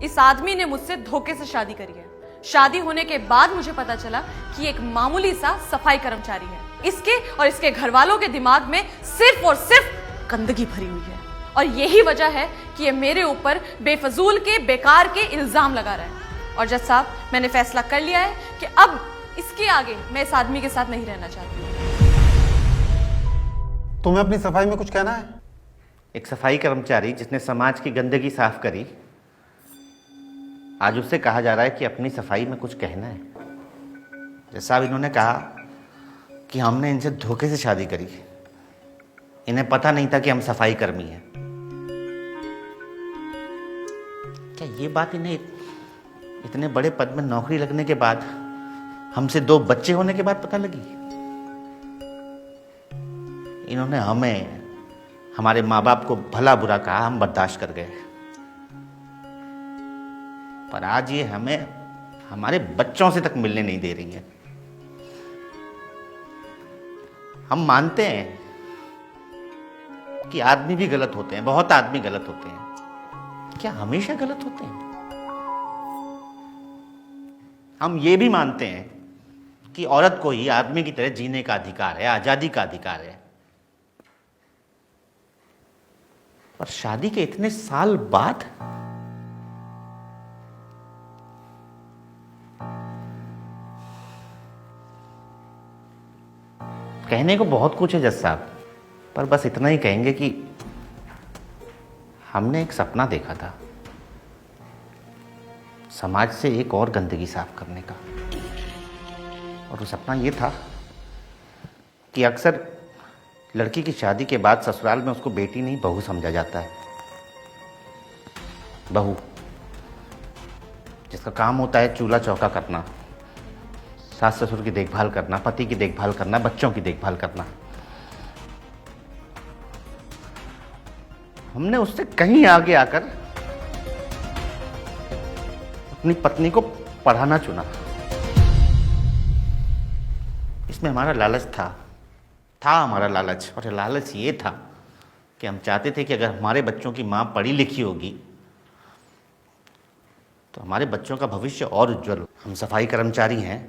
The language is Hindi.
इस आदमी ने मुझसे धोखे से शादी करी है। शादी होने के बाद मुझे पता चला कि एक मामूली सा सफाई कर्मचारी है। इसके और इसके घर वालों के दिमाग में सिर्फ और सिर्फ गंदगी भरी हुई है, और यही वजह है कि ये मेरे ऊपर बेफजूल के बेकार के इल्जाम लगा रहा है। और जज साहब, मैंने फैसला कर लिया है कि अब इसके आगे मैं इस आदमी के साथ नहीं रहना चाहती हूँ। तुम्हें अपनी सफाई में कुछ कहना है? एक सफाई कर्मचारी जिसने समाज की गंदगी साफ करी, आज उससे कहा जा रहा है कि अपनी सफाई में कुछ कहना है। जैसा इन्होंने कहा कि हमने इनसे धोखे से शादी करी, इन्हें पता नहीं था कि हम सफाई कर्मी हैं। क्या ये बात इन्हें इतने बड़े पद में नौकरी लगने के बाद, हमसे 2 बच्चे होने के बाद पता लगी? इन्होंने हमें, हमारे माँ बाप को भला बुरा कहा, हम बर्दाश्त कर गए, पर आज ये हमें हमारे बच्चों से तक मिलने नहीं दे रही है। हम मानते हैं कि आदमी भी गलत होते हैं, बहुत आदमी गलत होते हैं। क्या हमेशा गलत होते हैं? हम ये भी मानते हैं कि औरत को ही आदमी की तरह जीने का अधिकार है, आजादी का अधिकार है। पर शादी के इतने साल बाद कहने को बहुत कुछ है जज साहब, पर बस इतना ही कहेंगे कि हमने एक सपना देखा था, समाज से एक और गंदगी साफ करने का। और वो सपना ये था कि अक्सर लड़की की शादी के बाद ससुराल में उसको बेटी नहीं बहू समझा जाता है। बहू जिसका काम होता है चूल्हा चौका करना, सास ससुर की देखभाल करना, पति की देखभाल करना, बच्चों की देखभाल करना। हमने उससे कहीं आगे आकर अपनी पत्नी को पढ़ाना चुना। इसमें हमारा लालच था हमारा लालच, और लालच ये था कि हम चाहते थे कि अगर हमारे बच्चों की माँ पढ़ी लिखी होगी तो हमारे बच्चों का भविष्य और उज्जवल हो। हम सफाई कर्मचारी हैं,